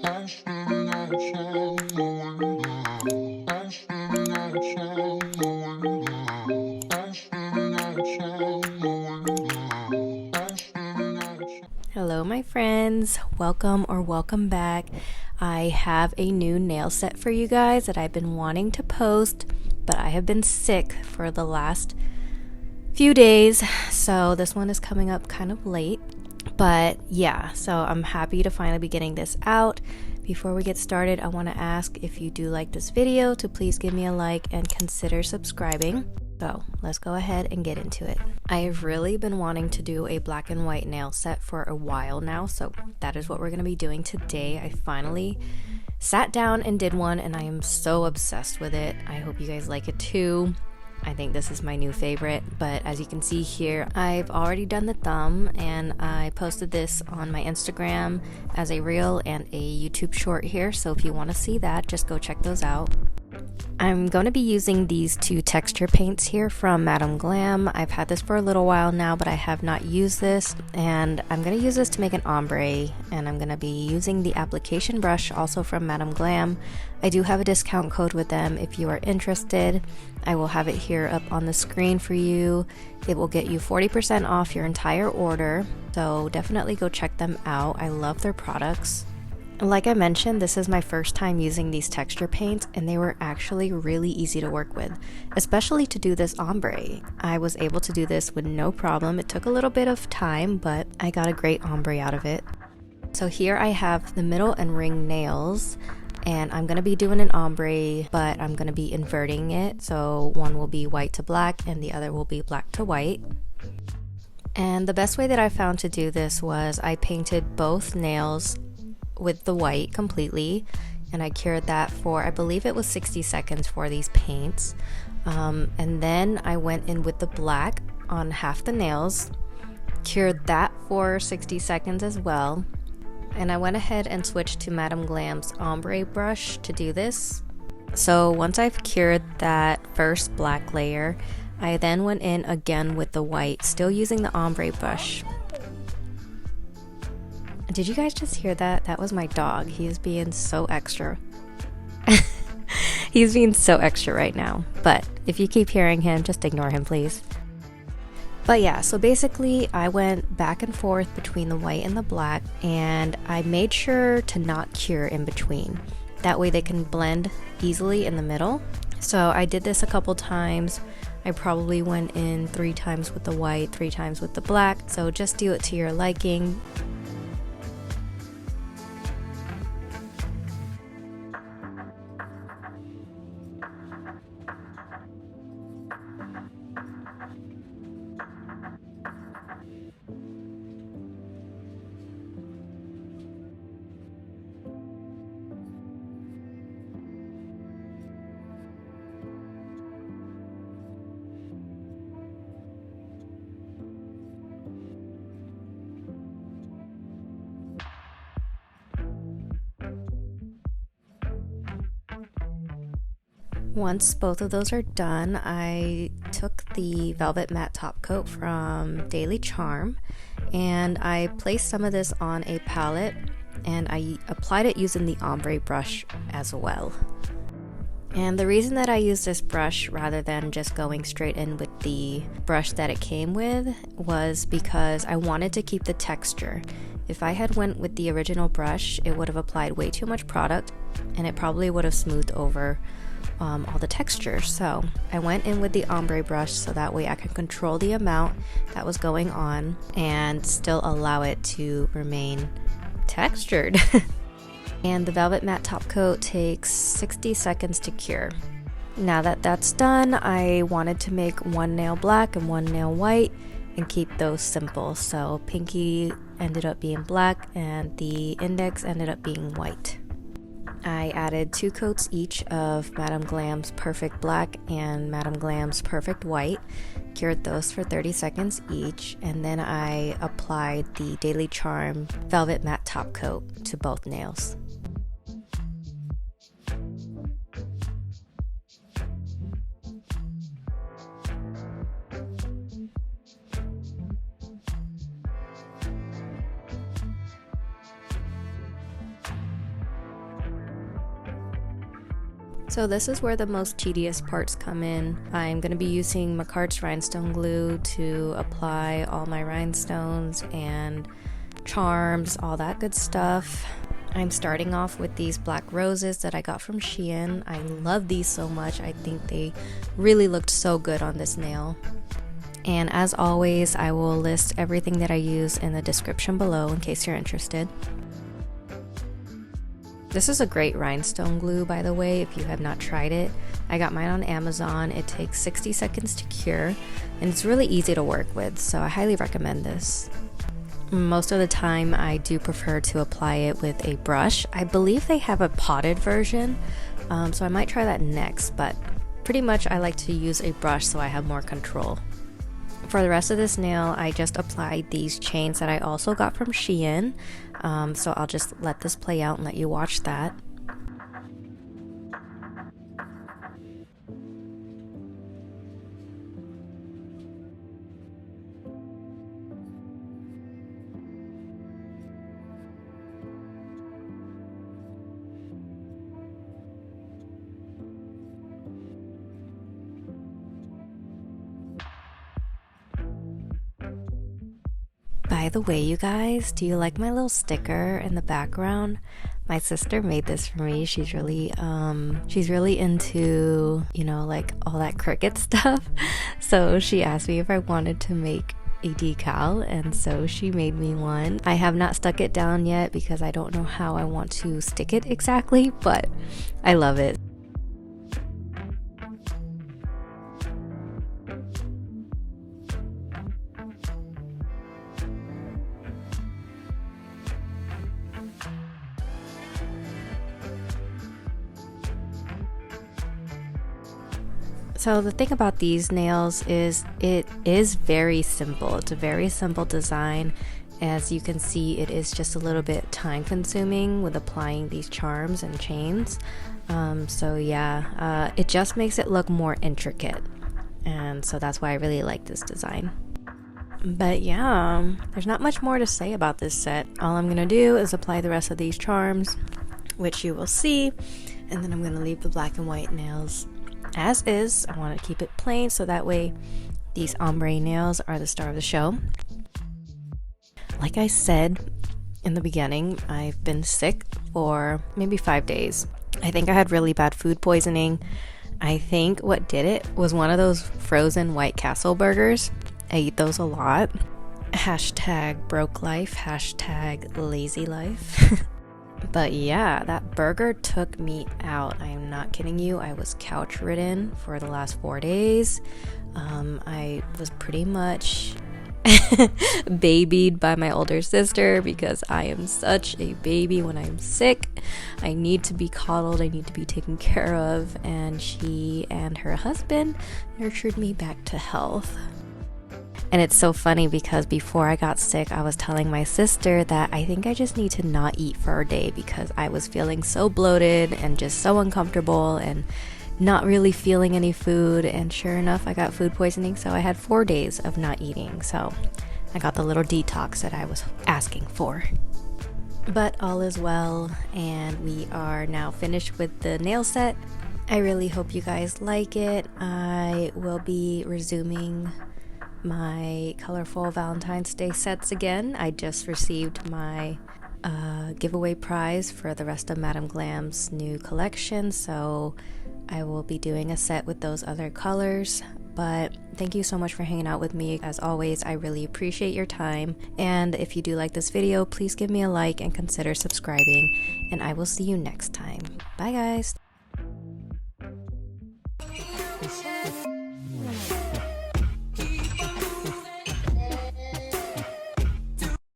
Hello my friends, welcome or welcome back. I have a new nail set for you guys that I've been wanting to post, but I have been sick for the last few days, so this one is coming up kind of late. But yeah, so I'm happy to finally be getting this out. Before we get started, I want to ask if you do like this video to please give me a like and consider subscribing. So let's go ahead and get into it. I've really been wanting to do a black and white nail set for a while now, so that is what we're going to be doing today. I finally sat down and did one, and I am so obsessed with it. I hope you guys like it too. I think this is my new favorite, but as you can see here, I've already done the thumb, and I posted this on my Instagram as a reel and a YouTube short here, so if you want to see that, just go check those out. I'm going to be using these two texture paints here from Glam. I've had this for a little while now, but I have not used this, and I'm going to use this to make an ombre, and I'm going to be using the application brush also from Glam. I do have a discount code with them if you are interested. I will have it here up on the screen for you. It will get you 40% off your entire order, so definitely go check them out. I love their products. Like I mentioned, this is my first time using these texture paints, and they were actually really easy to work with, especially to do this ombre. I was able to do this with no problem. It took a little bit of time, but I got a great ombre out of it. So here I have the middle and ring nails, and I'm going to be doing an ombre, but I'm going to be inverting it. So one will be white to black and the other will be black to white. And the best way that I found to do this was I painted both nails with the white completely, and I cured that for, I believe it was 60 seconds for these paints, and then I went in with the black on half the nails, cured that for 60 seconds as well, and I went ahead and switched to Glam's ombre brush to do this. So once I've cured that first black layer, I then went in again with the white, still using the ombre brush. Did you guys just hear that? That was my dog. He is being so extra. He's being so extra right now. But if you keep hearing him, just ignore him, please. But yeah, so basically I went back and forth between the white and the black, and I made sure to not cure in between. That way they can blend easily in the middle. So I did this a couple times. I probably went in 3 times with the white, 3 times with the black. So just do it to your liking. Once both of those are done, I took the Velvet Matte Top Coat from Charme, and I placed some of this on a palette, and I applied it using the ombre brush as well. And the reason that I used this brush rather than just going straight in with the brush that it came with was because I wanted to keep the texture. If I had went with the original brush, it would have applied way too much product, and it probably would have smoothed over all the texture. So I went in with the ombre brush so that way I can control the amount that was going on and still allow it to remain textured. And the Velvet Matte Top Coat takes 60 seconds to cure. Now that that's done, I wanted to make one nail black and one nail white and keep those simple. So pinky ended up being black and the index ended up being white. I added 2 coats each of Madame Glam's Perfect Black and Madame Glam's Perfect White, cured those for 30 seconds each, and then I applied the Charme Velvet Matte Top Coat to both nails. So this is where the most tedious parts come in. I'm going to be using Makartt's Rhinestone glue to apply all my rhinestones and charms, all that good stuff. I'm starting off with these black roses that I got from Shein. I love these so much. I think they really looked so good on this nail. And as always, I will list everything that I use in the description below in case you're interested. This is a great rhinestone glue, by the way, if you have not tried it. I got mine on Amazon. It takes 60 seconds to cure, and it's really easy to work with, so I highly recommend this. Most of the time, I do prefer to apply it with a brush. I believe they have a potted version, so I might try that next, but pretty much I like to use a brush so I have more control. For the rest of this nail, I just applied these chains that I also got from Shein, so I'll just let this play out and let you watch that. By the way, you guys, do you like my little sticker in the background? My sister made this for me. She's really into, you know, like all that cricket stuff. So she asked me if I wanted to make a decal, and so she made me one. I have not stuck it down yet because I don't know how I want to stick it exactly, but I love it. So the thing about these nails is it is very simple. It's a very simple design. As you can see, it is just a little bit time consuming with applying these charms and chains. So yeah, it just makes it look more intricate. And so that's why I really like this design. But yeah, there's not much more to say about this set. All I'm gonna do is apply the rest of these charms, which you will see, and then I'm gonna leave the black and white nails as is. I want to keep it plain so that way these ombre nails are the star of the show. Like I said in the beginning, I've been sick for maybe 5 days. I think I had really bad food poisoning. I think what did it was one of those frozen White Castle burgers. I eat those a lot. Hashtag broke life, hashtag lazy life. But yeah, that burger took me out. I am not kidding you. I was couch ridden for the last 4 days. I was pretty much babied by my older sister because I am such a baby when I'm sick. I need to be coddled. I need to be taken care of. And she and her husband nurtured me back to health. And it's so funny because before I got sick, I was telling my sister that I think I just need to not eat for a day because I was feeling so bloated and just so uncomfortable and not really feeling any food. And sure enough, I got food poisoning, so I had 4 days of not eating. So I got the little detox that I was asking for. But all is well, and we are now finished with the nail set. I really hope you guys like it. I will be resuming my colorful Valentine's Day sets again. I just received my giveaway prize for the rest of Madame Glam's new collection, so I will be doing a set with those other colors. But thank you so much for hanging out with me. As always, I really appreciate your time, and if you do like this video, please give me a like and consider subscribing, and I will see you next time. Bye guys.